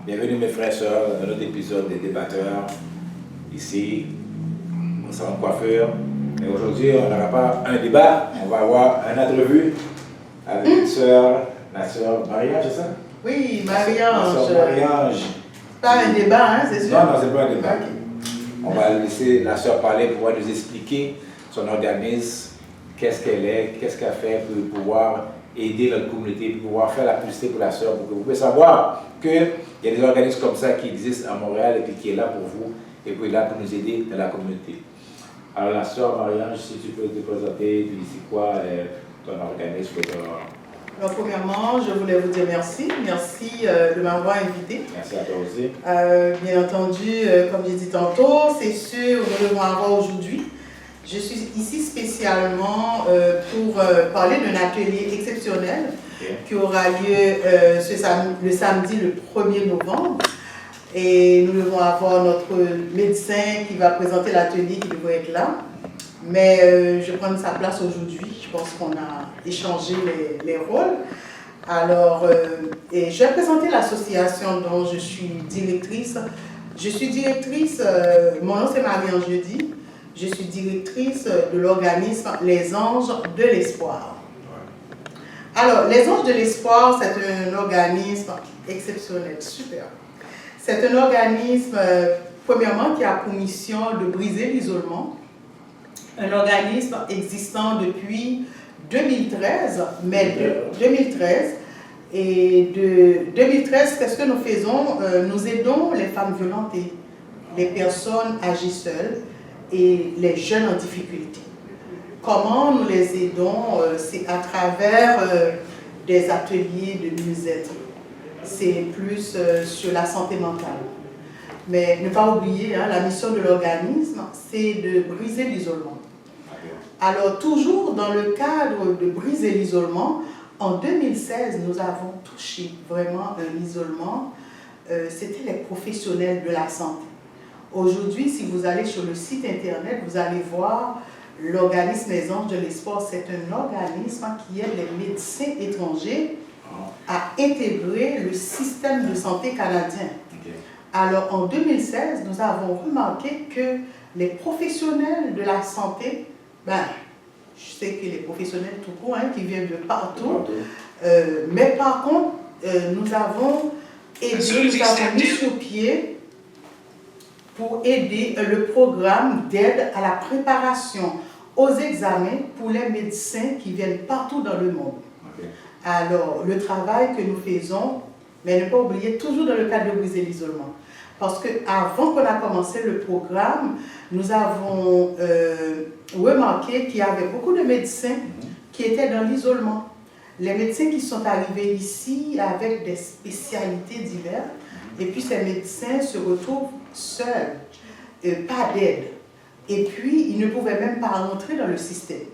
Bienvenue mes frères et sœurs dans un autre épisode des débatteurs ici au salon de coiffure. Et aujourd'hui, on n'aura pas un débat, on va avoir une entrevue avec une sœur, la sœur Marie-Ange, c'est ça? Oui, Marie-Ange. La sœur Marie-Ange. Pas un débat, hein, c'est sûr? Non, c'est pas un débat. Okay. On va laisser la sœur parler pour pouvoir nous expliquer son organisme, qu'est-ce qu'elle est, qu'est-ce qu'elle fait pour pouvoir aider notre communauté, pour pouvoir faire la publicité pour la sœur, pour que vous puissiez savoir qu'il y a des organismes comme ça qui existent à Montréal et puis qui est là pour vous et qui est là pour nous aider dans la communauté. Alors la sœur Marie-Ange, si tu peux te présenter, tu dis c'est quoi ton organisme. Alors premièrement, je voulais vous dire merci. Merci de m'avoir invité. Merci à toi aussi. Bien entendu, comme j'ai dit tantôt, c'est sûr, nous devons avoir aujourd'hui. Je suis ici spécialement pour parler d'un atelier exceptionnel qui aura lieu le samedi le 1er novembre. Et nous devons avoir notre médecin qui va présenter l'atelier qui devrait être là. Mais je prends sa place aujourd'hui. Je pense qu'on a échangé les rôles. Alors, et je vais présenter l'association dont je suis directrice. Je suis directrice, mon nom c'est Marie-Ange Jeudi. Je suis directrice de l'organisme Les Anges de l'Espoir. Alors, Les Anges de l'Espoir, c'est un organisme exceptionnel, super. C'est un organisme, premièrement, qui a pour mission de briser l'isolement. Un organisme existant depuis 2013, mais de 2013. Et de 2013, qu'est-ce que nous faisons? Nous aidons les femmes violentées, les personnes âgées seules, et les jeunes en difficulté. Comment nous les aidons? C'est à travers des ateliers de mieux-être. C'est plus sur la santé mentale. Mais ne pas oublier, hein, la mission de l'organisme, c'est de briser l'isolement. Alors, toujours dans le cadre de briser l'isolement, en 2016, nous avons touché vraiment un isolement. C'était les professionnels de la santé. Aujourd'hui, si vous allez sur le site internet, vous allez voir l'organisme Les Anges de l'Espoir. C'est un organisme qui aide les médecins étrangers à intégrer le système de santé canadien. Alors, en 2016, nous avons remarqué que les professionnels de la santé, je sais que les professionnels tout court, hein, qui viennent de partout, mais par contre, nous avons mis sur pied pour aider le programme d'aide à la préparation aux examens pour les médecins qui viennent partout dans le monde. Alors, le travail que nous faisons, mais ne pas oublier, toujours dans le cadre de briser l'isolement. Parce qu'avant qu'on a commencé le programme, nous avons remarqué qu'il y avait beaucoup de médecins qui étaient dans l'isolement. Les médecins qui sont arrivés ici avec des spécialités diverses, et puis ces médecins se retrouvent seuls, pas d'aide. Et puis, ils ne pouvaient même pas rentrer dans le système.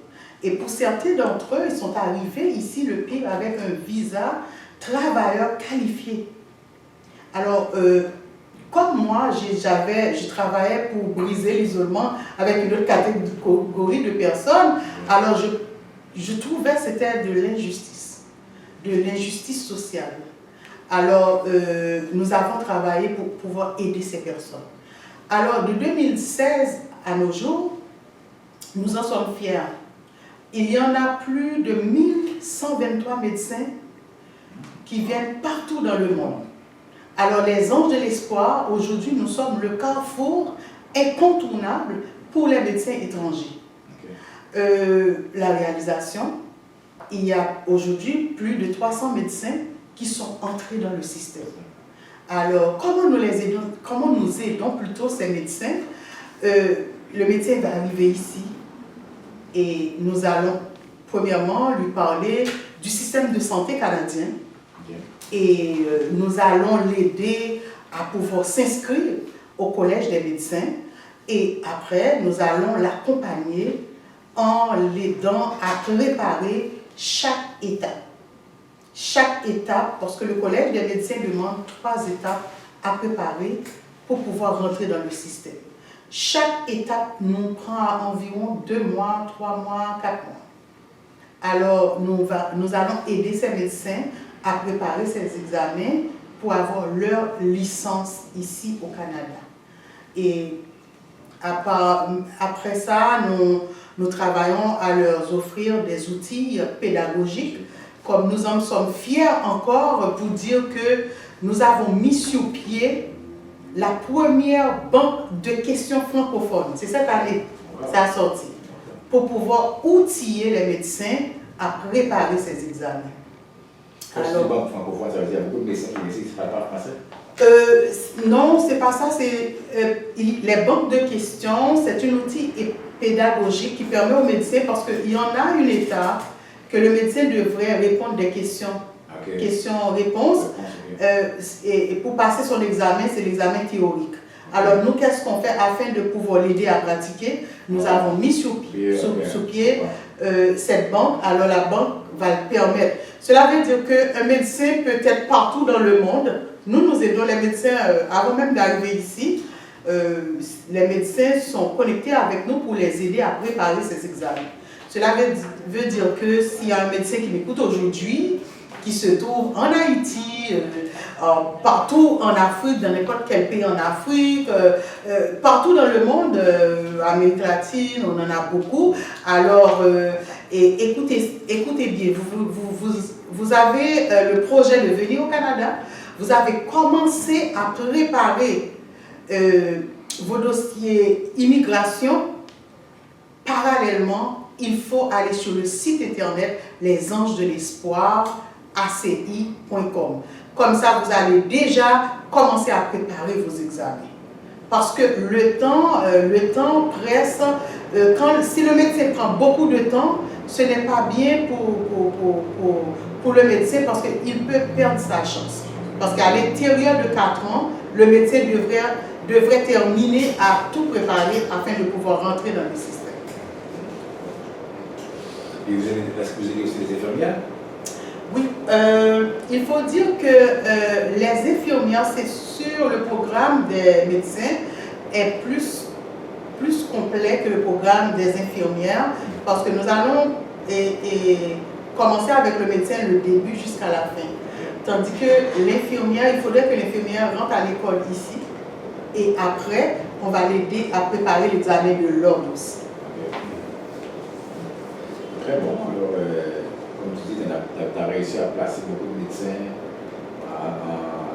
Et pour certains d'entre eux, ils sont arrivés ici, le pire, avec un visa travailleur qualifié. Alors, comme moi, je travaillais pour briser l'isolement avec une autre catégorie de personnes, alors je trouvais que c'était de l'injustice sociale. Alors, nous avons travaillé pour pouvoir aider ces personnes. Alors, de 2016 à nos jours, nous en sommes fiers. Il y en a plus de 1123 médecins qui viennent partout dans le monde. Alors, les Anges de l'Espoir, aujourd'hui, nous sommes le carrefour incontournable pour les médecins étrangers. La réalisation, il y a aujourd'hui plus de 300 médecins qui sont entrés dans le système. Alors, comment nous aidons plutôt ces médecins? Le médecin va arriver ici et nous allons premièrement lui parler du système de santé canadien et nous allons l'aider à pouvoir s'inscrire au collège des médecins et après nous allons l'accompagner en l'aidant à préparer chaque étape. Chaque étape, parce que le collège des médecins demande 3 étapes à préparer pour pouvoir rentrer dans le système. Chaque étape nous prend environ 2 mois, 3 mois, 4 mois. Alors, nous allons aider ces médecins à préparer ces examens pour avoir leur licence ici au Canada. Et après ça, nous travaillons à leur offrir des outils pédagogiques. Comme nous en sommes fiers encore pour dire que nous avons mis sur pied la première banque de questions francophones. C'est cette année que ça a sorti. Pour pouvoir outiller les médecins à préparer ces examens. Alors, banque francophone, ça veut dire beaucoup de médecins qui ne parlent pas français? Non, c'est pas ça. C'est les banques de questions, c'est un outil pédagogique qui permet aux médecins, parce qu'il y en a une étape que le médecin devrait répondre des questions. Questions-réponses. Et pour passer son examen, c'est l'examen théorique. Alors nous, qu'est-ce qu'on fait afin de pouvoir l'aider à pratiquer? Nous avons mis sur pied cette banque. Alors la banque va le permettre. Cela veut dire qu'un médecin peut être partout dans le monde. Nous aidons les médecins avant même d'arriver ici. Les médecins sont connectés avec nous pour les aider à préparer ces examens. Cela veut dire que s'il y a un médecin qui m'écoute aujourd'hui, qui se trouve en Haïti, partout en Afrique, dans n'importe quel pays en Afrique, partout dans le monde, Amérique latine, on en a beaucoup. Alors, écoutez bien, vous avez le projet de venir au Canada, vous avez commencé à préparer vos dossiers immigration. Parallèlement, il faut aller sur le site internet Les Anges de l'Espoir, ACI.com. Comme ça, vous allez déjà commencer à préparer vos examens. Parce que le temps presse. Si le médecin prend beaucoup de temps, ce n'est pas bien pour le médecin, parce qu'il peut perdre sa chance. Parce qu'à l'intérieur de 4 ans, le médecin devrait terminer à tout préparer afin de pouvoir rentrer dans le système. Et est-ce que vous aidez aussi les infirmières? Oui, il faut dire que les infirmières, c'est sûr, le programme des médecins est plus complet que le programme des infirmières, parce que nous allons commencer avec le médecin le début jusqu'à la fin. Tandis que l'infirmière, il faudrait que l'infirmière rentre à l'école ici, et après, on va l'aider à préparer l'examen de l'ordre aussi. Très bon. Alors, comme tu dis, tu as réussi à placer beaucoup de médecins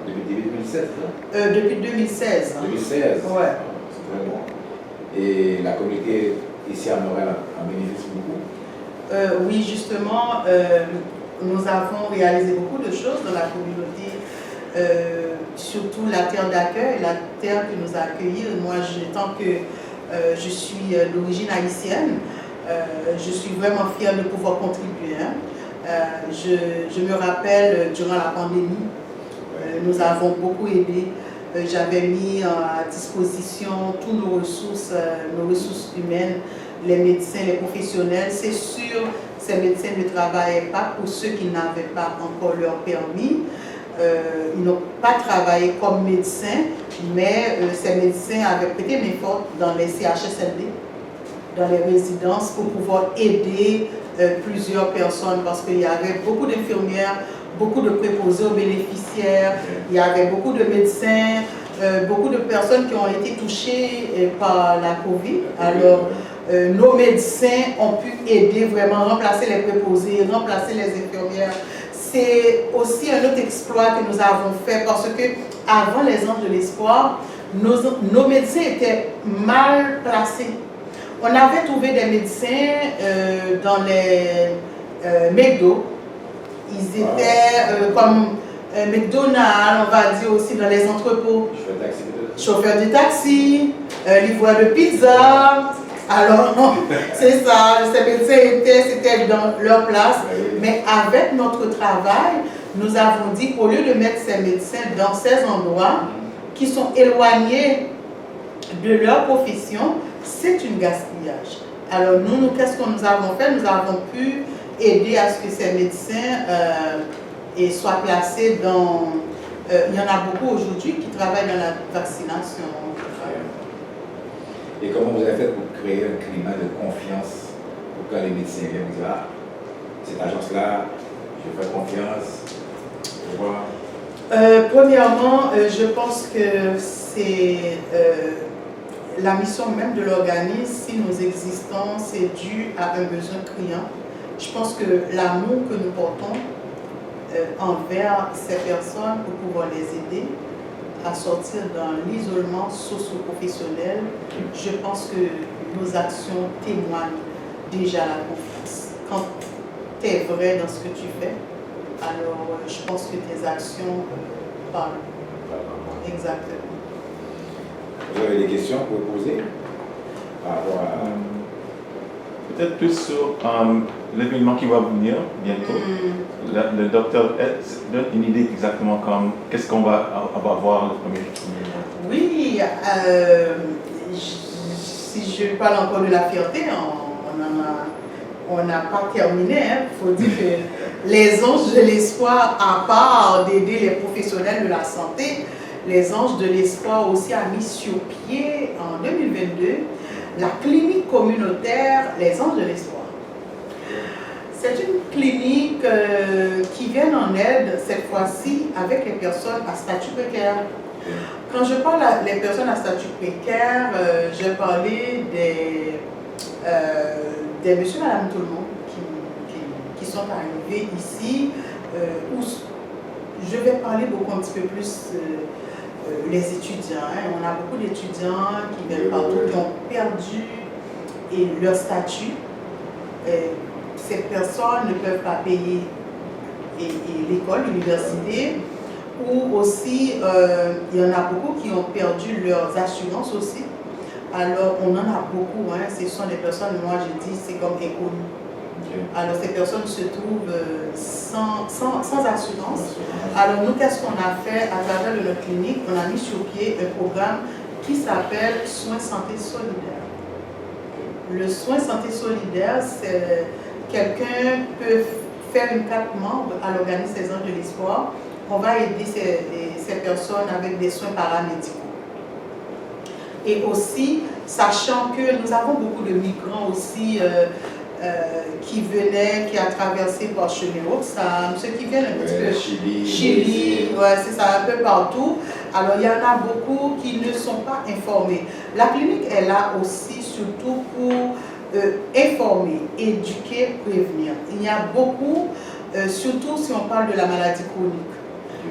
depuis 2017, là? Depuis 2016. 2016? Ouais. C'est très bon. Et la communauté ici à Montréal en bénéficie beaucoup? Oui, justement, nous avons réalisé beaucoup de choses dans la communauté, surtout la terre d'accueil, la terre qui nous a accueillis. Moi, tant que je suis d'origine haïtienne, je suis vraiment fière de pouvoir contribuer. Je me rappelle, durant la pandémie, nous avons beaucoup aidé. J'avais mis à disposition toutes nos ressources humaines, les médecins, les professionnels. C'est sûr, ces médecins ne travaillaient pas pour ceux qui n'avaient pas encore leur permis. Ils n'ont pas travaillé comme médecins, mais ces médecins avaient prêté main forte dans les CHSLD, dans les résidences, pour pouvoir aider plusieurs personnes, parce qu'il y avait beaucoup d'infirmières, beaucoup de préposés aux bénéficiaires, il y avait beaucoup de médecins, beaucoup de personnes qui ont été touchées par la COVID. Alors, nos médecins ont pu aider vraiment, remplacer les préposés, remplacer les infirmières. C'est aussi un autre exploit que nous avons fait, parce que avant les Anges de l'Espoir, nos médecins étaient mal placés. On avait trouvé des médecins dans les McDo. Ils étaient comme McDonald's, on va dire aussi dans les entrepôts. Chauffeur de taxi, livreur de pizza. Alors, c'est ça, ces médecins c'était dans leur place. Mais avec notre travail, nous avons dit qu'au lieu de mettre ces médecins dans ces endroits qui sont éloignés de leur profession, c'est un gaspillage. Alors nous qu'est-ce que nous avons fait? Nous avons pu aider à ce que ces médecins soient placés dans... il y en a beaucoup aujourd'hui qui travaillent dans la vaccination. Et comment vous avez fait pour créer un climat de confiance pour que les médecins viennent dire, cette agence-là, je fais confiance, je vois. Premièrement, je pense que c'est la mission même de l'organisme. Si nous existons, c'est dû à un besoin criant. Je pense que l'amour que nous portons envers ces personnes pour pouvoir les aider à sortir dans l'isolement socio-professionnel, je pense que nos actions témoignent déjà la confiance. Quand tu es vrai dans ce que tu fais, alors je pense que tes actions parlent. Exactement. Vous avez des questions pour poser par rapport à... Peut-être plus sur l'événement qui va venir bientôt. Le docteur donne une idée exactement comme qu'est-ce qu'on va voir le premier jour. Oui, si je parle encore de la fierté, on n'a pas terminé. Il faut dire que les anges de l'espoir, à part d'aider les professionnels de la santé, les anges de l'espoir aussi a mis sur pied en 2022 la clinique communautaire Les Anges de l'Espoir. C'est une clinique qui vient en aide cette fois-ci avec les personnes à statut précaire. Quand je parle des personnes à statut précaire, je parlais des monsieur et madame tout le monde qui sont arrivés ici, où je vais parler beaucoup un petit peu plus les étudiants. On a beaucoup d'étudiants qui viennent partout, qui ont perdu leur statut. Ces personnes ne peuvent pas payer l'école, l'université, ou aussi il y en a beaucoup qui ont perdu leurs assurances aussi. Alors on en a beaucoup, ce sont des personnes, moi je dis, c'est comme inconnues. Alors ces personnes se trouvent sans assurance. Alors nous, qu'est-ce qu'on a fait à travers notre clinique? On a mis sur pied un programme qui s'appelle Soins Santé Solidaire. Le Soins Santé Solidaire, c'est quelqu'un peut faire une carte membre à l'organisme Les Anges de l'Espoir. On va aider ces personnes avec des soins paramédicaux. Et aussi, sachant que nous avons beaucoup de migrants aussi qui venaient, qui a traversé par chemin haute, ceux qui viennent un petit peu Chili, ouais, c'est ça, un peu partout. Alors il y en a beaucoup qui ne sont pas informés. La clinique est là aussi surtout pour informer, éduquer, prévenir. Il y a beaucoup, surtout si on parle de la maladie chronique.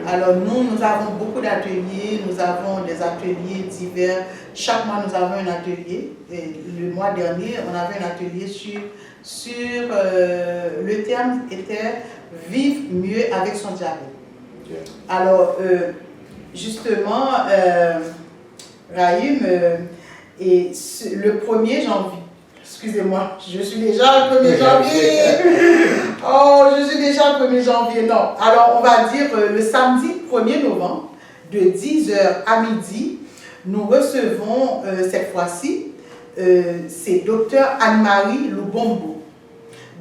Alors nous avons beaucoup d'ateliers, nous avons des ateliers divers. Chaque mois, nous avons un atelier. Et le mois dernier, on avait un atelier sur le terme était « Vivre mieux avec son diabète ». Alors, justement, Rahim, et le 1er janvier, excusez-moi, je suis déjà le 1er janvier. Oh, je suis déjà le 1er janvier, non. Alors, on va dire le samedi 1er novembre, de 10h à midi, nous recevons cette fois-ci, c'est Dr Anne-Marie Lubombo.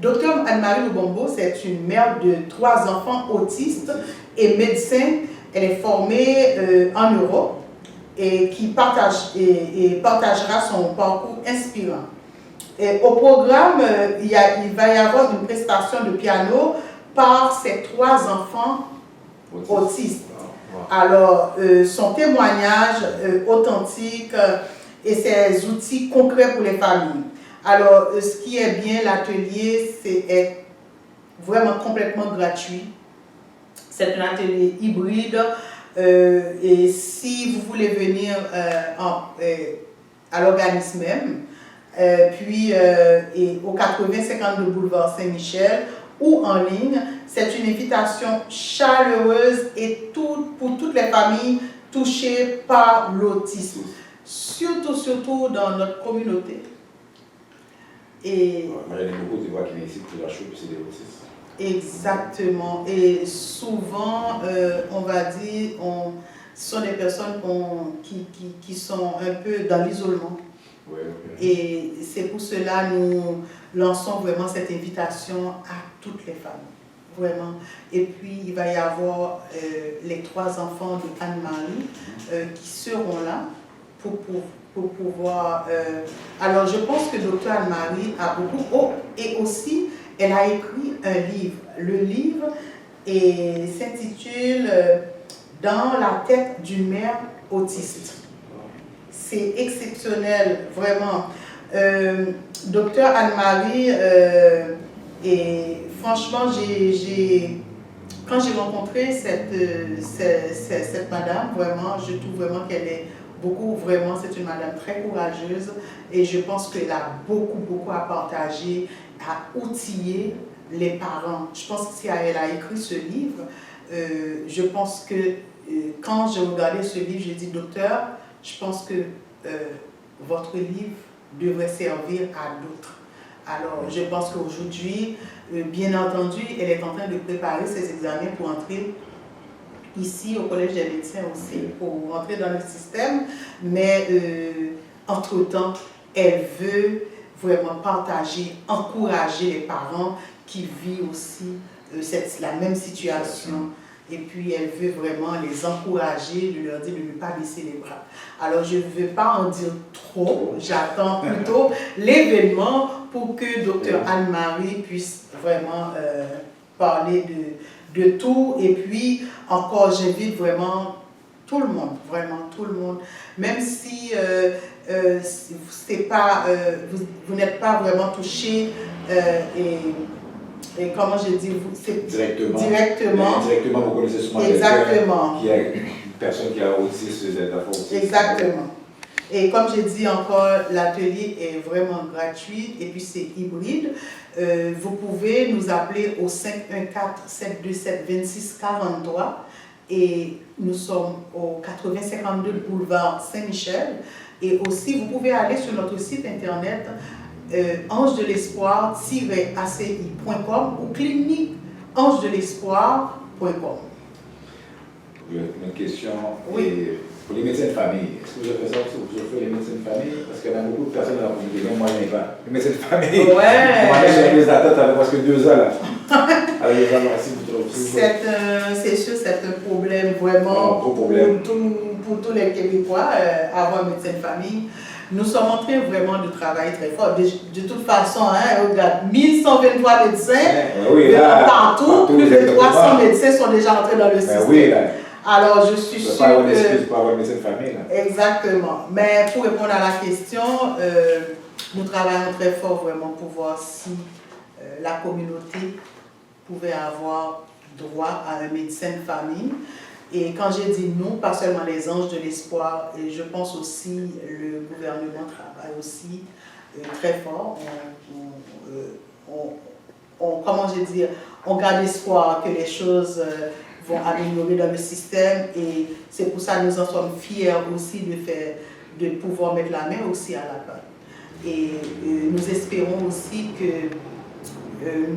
Dr Anne-Marie Lubombo, c'est une mère de 3 enfants autistes et médecin. Elle est formée en Europe et qui partagera son parcours inspirant. Et au programme, il va y avoir une prestation de piano par ces 3 enfants autistes. Alors, son témoignage authentique et ses outils concrets pour les familles. Alors, ce qui est bien, l'atelier, c'est vraiment complètement gratuit. C'est un atelier hybride. Et si vous voulez venir à l'organisme même, puis au 80-52 boulevard Saint-Michel ou en ligne, c'est une invitation chaleureuse et pour toutes les familles touchées par l'autisme, surtout dans notre communauté. Et exactement. Et souvent, on va dire, ce sont des personnes qui sont un peu dans l'isolement. Ouais, okay. Et c'est pour cela que nous lançons vraiment cette invitation à toutes les familles. Vraiment. Et puis, il va y avoir les 3 enfants de Anne-Marie qui seront là pour pouvoir... alors, je pense que Dr Anne-Marie a beaucoup... Oh, et aussi, elle a écrit un livre. Le livre s'intitule dans la tête d'une mère autiste. C'est exceptionnel, vraiment. Docteur Anne-Marie, et franchement, quand j'ai rencontré cette madame, vraiment, je trouve vraiment qu'elle est vraiment, c'est une madame très courageuse et je pense qu'elle a beaucoup à partager, à outiller les parents. Je pense que si elle a écrit ce livre, je pense que quand j'ai regardé ce livre, j'ai dit, docteur, je pense que votre livre devrait servir à d'autres. Alors, je pense qu'aujourd'hui, bien entendu, elle est en train de préparer ses examens pour entrer ici au Collège des médecins aussi, pour rentrer dans le système, mais entre-temps, elle veut vraiment partager, encourager les parents qui vivent aussi la même situation. Et puis, elle veut vraiment les encourager, de leur dire de ne pas baisser les bras. Alors, je ne veux pas en dire trop, j'attends plutôt l'événement pour que Dr Anne-Marie puisse vraiment parler de tout. Et puis, encore, j'invite vraiment tout le monde, même si vous n'êtes pas vraiment touché et comment je dis, directement, vous connaissez souvent exactement. Qui a une personne qui a autisme, exactement. Et comme j'ai dit encore, l'atelier est vraiment gratuit et puis c'est hybride. Vous pouvez nous appeler au 514-727-2643 et nous sommes au 8052 boulevard Saint-Michel. Et aussi, vous pouvez aller sur notre site internet angedelespoir-aci.com ou clinique-angedelespoir.com. Une question. Oui. Pour les médecins de famille, est-ce que vous avez fait ça aussi? Vous avez fait les médecins de famille? Parce qu'il y a beaucoup de personnes dans la communauté, moi je n'ai pas. Les médecins de famille, ouais. On est sur les attentes avec presque 2 ans là. C'est sûr, c'est un problème vraiment pour tous les Québécois, avoir un médecin de famille. Nous sommes en train vraiment de travailler très fort. De toute façon, regarde, 1123 médecins, partout, plus de 300 médecins sont déjà entrés dans le système. Oui, là. Alors, je suis sûre que... Pas avoir un médecin de famille, là. Exactement. Mais pour répondre à la question, nous travaillons très fort vraiment pour voir si la communauté pouvait avoir droit à un médecin de famille. Et quand j'ai dit nous, pas seulement les Anges de l'Espoir, et je pense aussi le gouvernement travaille aussi très fort. Comment je dis, on garde espoir que les choses vont améliorer dans le système et c'est pour ça que nous en sommes fiers aussi de pouvoir mettre la main aussi à la pâte. Et nous espérons aussi que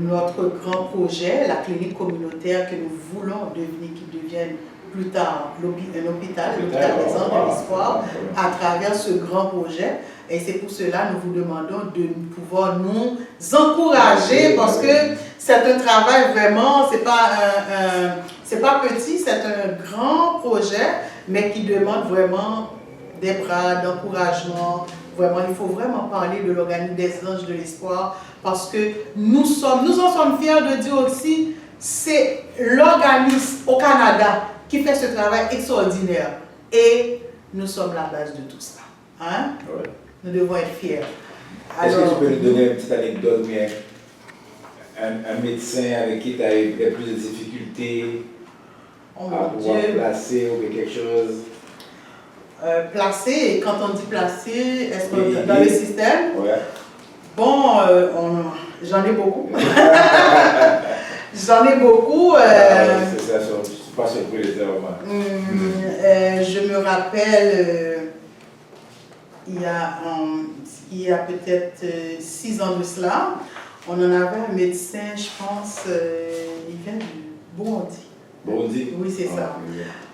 notre grand projet, la clinique communautaire que nous voulons devenir, qui devienne plus tard un hôpital, l'hôpital des Anges de l'Espoir, à travers ce grand projet. Et c'est pour cela nous vous demandons de pouvoir nous encourager parce que c'est un travail vraiment, c'est pas petit, c'est un grand projet, mais qui demande vraiment des bras, d'encouragement. Vraiment, il faut vraiment parler de l'organisme des Anges de l'Espoir parce que nous en sommes fiers de dire aussi, c'est l'organisme au Canada qui fait ce travail extraordinaire. Et nous sommes la base de tout ça. Hein? Ouais. Nous devons être fiers. Est-ce que tu peux nous donner une petite anecdote, bien un médecin avec qui tu as eu plus de difficultés à pouvoir placer ou quelque chose? Placer, quand on dit placer, est-ce que dans le système? Ouais. Bon, j'en ai beaucoup. J'en ai beaucoup. C'est ça, je ne suis pas surpris vraiment. Je me rappelle, il y a peut-être 6 ans de cela, on en avait un médecin, je pense, il vient du Burundi. Burundi? Oui, c'est ça.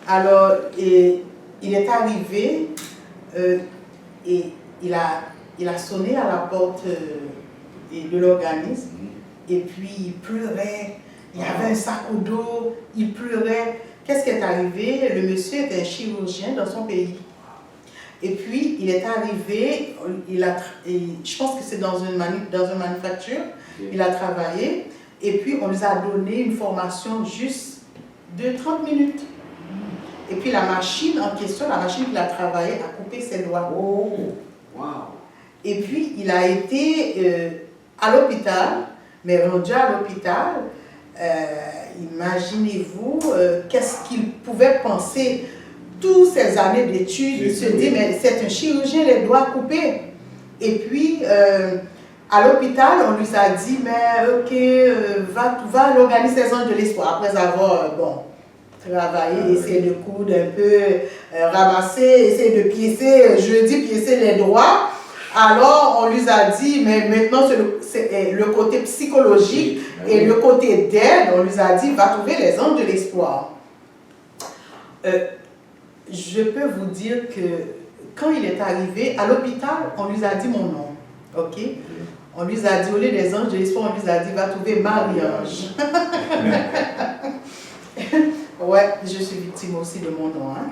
Alors, il est arrivé et il a sonné à la porte de l'organisme et puis il pleurait. Il y avait un sac au dos, il pleurait. Qu'est-ce qui est arrivé? Le monsieur était un chirurgien dans son pays. Et puis, il est arrivé, je pense que c'est dans une manufacture, il a travaillé, et puis on nous a donné une formation juste de 30 minutes. Et puis la machine en question, la machine qu'il a travaillé, a coupé ses doigts. Oh, wow. Et puis il a été à l'hôpital, mais rendu à l'hôpital, imaginez-vous qu'est-ce qu'il pouvait penser toutes ces années d'études. Il se dit, mais c'est un chirurgien, les doigts coupés. Et puis, à l'hôpital, on lui a dit, mais ok, va à l'organisme des Anges de l'Espoir. Après avoir, travaillé, essayé de coudre un peu, ramasser, essayer de piécer, piécer les doigts. Alors, on lui a dit, mais maintenant, c'est le côté psychologique et le côté d'aide, on lui a dit, va trouver les Anges de l'Espoir. Je peux vous dire que quand il est arrivé à l'hôpital, on lui a dit mon nom, ok? On lui a dit, au lieu des Anges de l'Espoir, on lui a dit, va trouver Marie-Ange. Ouais, je suis victime aussi de mon nom, hein?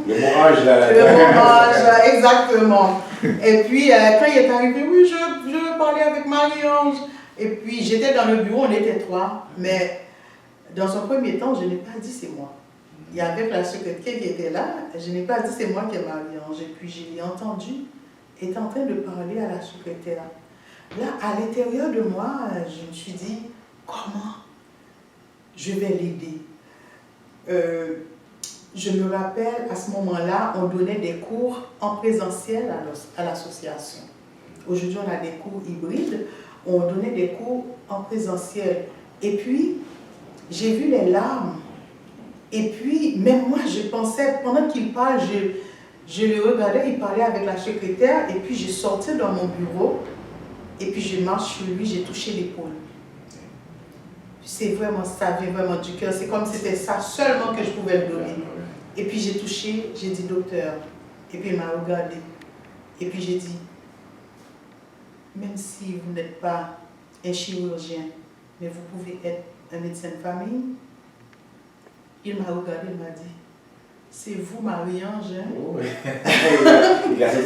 Le mot ange, là. Le mot ange, exactement. Et puis, quand il est arrivé, oui, je veux parler avec Marie-Ange. Et puis, j'étais dans le bureau, on était 3, mais dans un premier temps, je n'ai pas dit c'est moi. Il y avait la secrétaire qui était là, je n'ai pas dit c'est moi qui ai Marie-Ange. Et puis, je l'ai entendu, elle était en train de parler à la secrétaire. Là, à l'intérieur de moi, je me suis dit, comment je vais l'aider? Je me rappelle, à ce moment-là, on donnait des cours en présentiel à l'association. Aujourd'hui, on a des cours hybrides. On donnait des cours en présentiel. Et puis, j'ai vu les larmes. Et puis, même moi, je pensais, pendant qu'il parle, je le regardais, il parlait avec la secrétaire. Et puis, je sortais dans mon bureau. Et puis, je marche sur lui, j'ai touché l'épaule. C'est vraiment, ça vient vraiment du cœur. C'est comme si c'était ça seulement que je pouvais le donner. Et puis j'ai touché, j'ai dit docteur. Et puis il m'a regardé. Et puis j'ai dit, même si vous n'êtes pas un chirurgien, mais vous pouvez être un médecin de famille. Il m'a regardé, il m'a dit, c'est vous Marie-Ange. Hein? Oh.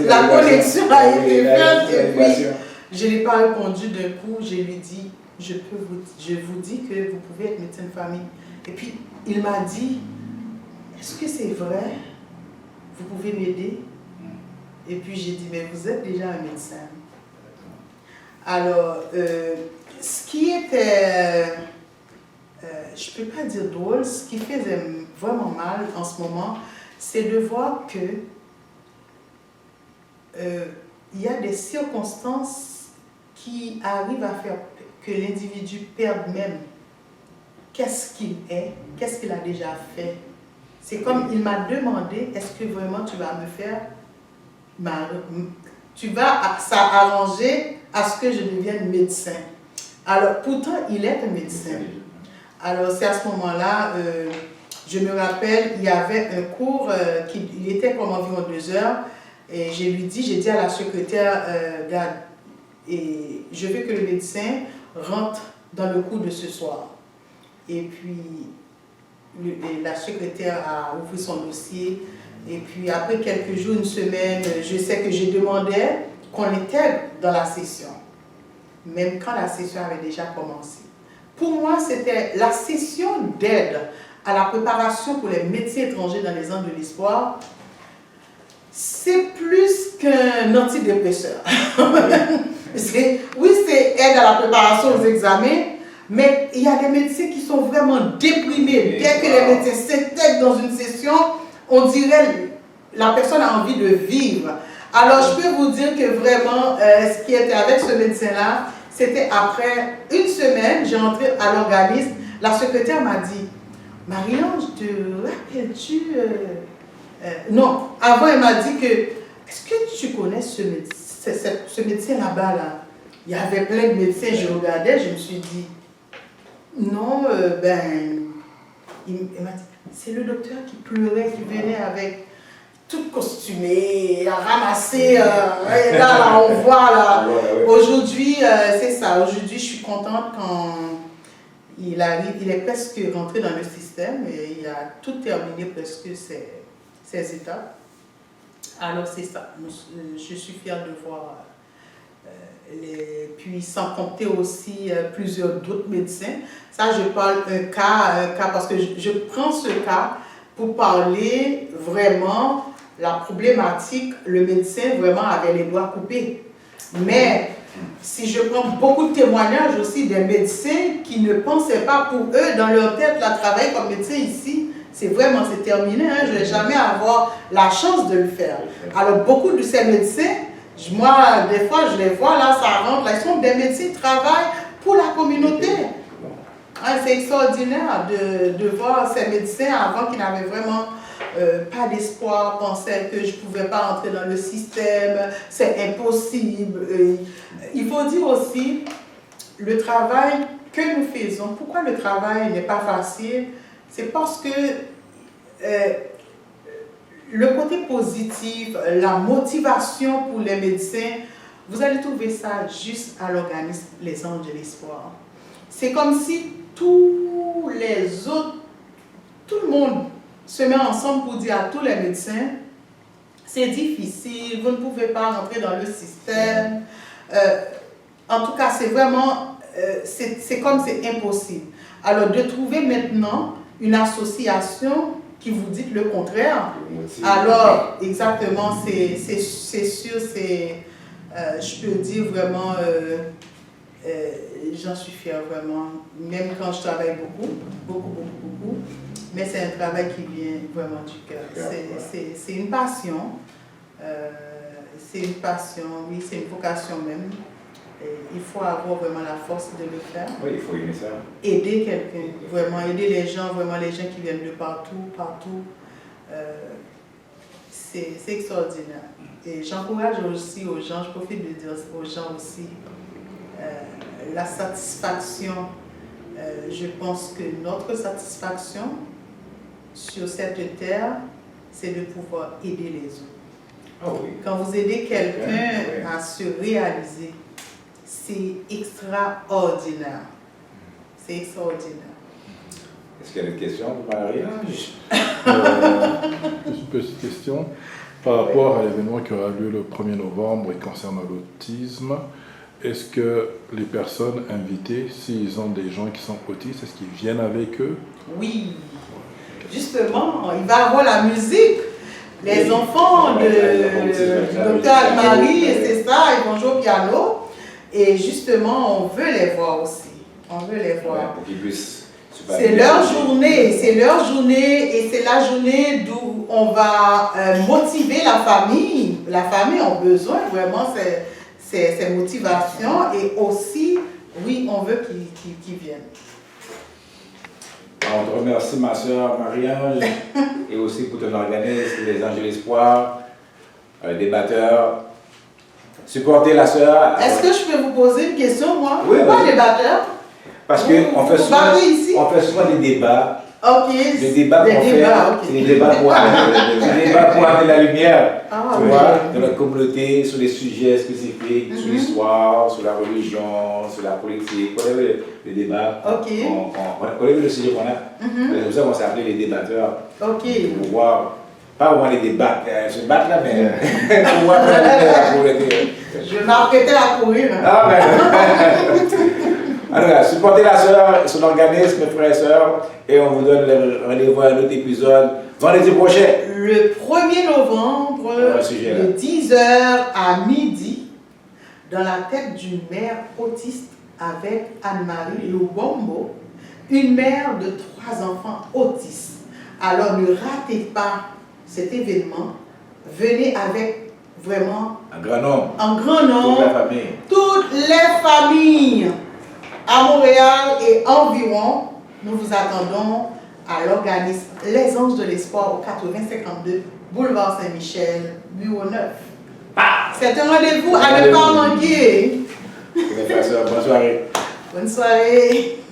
La connexion a été faite. Et puis je n'ai pas répondu d'un coup, je lui ai dit, je vous dis que vous pouvez être médecin de famille. Et puis, il m'a dit, est-ce que c'est vrai? Vous pouvez m'aider? Et puis, j'ai dit, mais vous êtes déjà un médecin. Alors, ce qui était, je ne peux pas dire drôle, ce qui faisait vraiment mal en ce moment, c'est de voir que il y a des circonstances qui arrivent à faire que l'individu perde même qu'est-ce qu'il est, qu'est-ce qu'il a déjà fait. C'est comme il m'a demandé, est-ce que vraiment tu vas me faire, tu vas s'arranger à ce que je devienne médecin. Alors pourtant il est un médecin. Alors c'est à ce moment-là, je me rappelle, il y avait un cours, il était comme environ 2 heures, et j'ai dit à la secrétaire, regarde, et je veux que le médecin rentre dans le cours de ce soir. Et puis, la secrétaire a ouvert son dossier. Et puis, après quelques jours, une semaine, je sais que je demandais qu'on était dans la session. Même quand la session avait déjà commencé. Pour moi, c'était la session d'aide à la préparation pour les médecins étrangers dans les Anges de l'Espoir. C'est plus qu'un antidépresseur. Oui, c'est aide à la préparation aux examens, mais il y a des médecins qui sont vraiment déprimés. Dès que les médecins s'intègrent dans une session, on dirait la personne a envie de vivre. Alors, je peux vous dire que vraiment, ce qui était avec ce médecin-là, c'était après une semaine, j'ai entré à l'organisme, la secrétaire m'a dit, Marie-Ange, te rappelles-tu non, avant elle m'a dit que, est-ce que tu connais ce médecin là-bas là? Il y avait plein de médecins, je regardais, je me suis dit, non, il m'a dit, c'est le docteur qui pleurait, qui venait avec tout costumé, ramassé, là, on voit là. Aujourd'hui, c'est ça, aujourd'hui je suis contente quand il arrive, il est presque rentré dans le système et il a tout terminé presque ces étapes. Alors c'est ça, je suis fière de voir puis sans compter aussi plusieurs d'autres médecins. Ça, je parle un cas parce que je prends ce cas pour parler vraiment la problématique. Le médecin vraiment avait les doigts coupés. Mais si je prends beaucoup de témoignages aussi des médecins qui ne pensaient pas pour eux, dans leur tête, la travailler comme médecin ici, c'est terminé. Hein? Je ne vais jamais avoir la chance de le faire. Alors, beaucoup de ces médecins, moi, des fois, je les vois, là, ça rentre, là, ils sont des médecins qui travaillent pour la communauté. Hein, c'est extraordinaire de voir ces médecins avant qu'ils n'avaient vraiment pas d'espoir, pensaient que je ne pouvais pas entrer dans le système, c'est impossible. Il faut dire aussi, le travail que nous faisons, pourquoi le travail n'est pas facile, c'est parce que le côté positif, la motivation pour les médecins, vous allez trouver ça juste à l'organisme Les Anges de l'Espoir. C'est comme si tous les autres, tout le monde se met ensemble pour dire à tous les médecins, c'est difficile, vous ne pouvez pas rentrer dans le système. En tout cas, c'est vraiment, c'est comme c'est impossible. Alors, de trouver maintenant une association qui vous dit le contraire, alors, exactement, c'est sûr, je peux dire vraiment, j'en suis fière vraiment, même quand je travaille beaucoup, mais c'est un travail qui vient vraiment du cœur. C'est une passion, oui, c'est une vocation même. Et il faut avoir vraiment la force de le faire. Oui, il faut aimer ça. Aider quelqu'un, vraiment, aider les gens qui viennent de partout. C'est extraordinaire. Et j'encourage aussi aux gens, je profite de dire aux gens aussi, la satisfaction, je pense que notre satisfaction sur cette terre, c'est de pouvoir aider les autres. Oh oui. Quand vous aidez quelqu'un à se réaliser, c'est extraordinaire. C'est extraordinaire. Est-ce qu'il y a des questions pour Marie-Ange? Une petite question. Par rapport à l'événement qui aura lieu le 1er novembre et concernant l'autisme, est-ce que les personnes invitées, s'ils ont des gens qui sont autistes, est-ce qu'ils viennent avec eux? Oui. Justement, il va y avoir la musique. Les enfants de Dr. Anne-Marie, c'est ça, ils vont jouer au piano. Et justement, on veut les voir aussi. On veut les voir. Pour qu'ils puissent. C'est leur journée, et c'est la journée d'où on va motiver la famille. La famille a besoin vraiment ces motivations et aussi, oui, on veut qu'ils viennent. On te remercie, ma soeur Marie-Ange, et aussi pour ton organisme, Les Anges de l'Espoir, débatteur. Supporter la soeur. Est-ce que je peux vous poser une question, moi? Oui. Pourquoi débatteur? Parce qu'on fait souvent des débats. Ok. Les débats qu'on fait, c'est des débats pour amener la lumière, tu vois, dans la communauté, sur les sujets spécifiques, sur l'histoire, sur la religion, sur la politique. On a les débats. Ok. On a le sujet qu'on a. C'est pour ça qu'on s'est appelé les débatteurs. Ok. Pour voir, pas vraiment les débats, se battre là, mais pour voir la communauté. Je vais m'apprêter à courir. Ah, ben. Alors, supportez la sœur, son organisme, mes frères et sœurs, et on vous donne le rendez-vous à un autre épisode vendredi prochain. Le 1er novembre, de 10h à midi, dans la tête d'une mère autiste avec Anne-Marie Lubombo, une mère de 3 enfants autistes. Alors ne ratez pas cet événement, venez avec vraiment un grand nombre. Toute la famille. Toutes les familles. À Montréal et environ, nous vous attendons à l'organisme Les Anges de l'Espoir au 8052 Boulevard Saint-Michel, bureau 9. C'est un rendez-vous à ne pas manquer. Bonne soirée. Bonne soirée.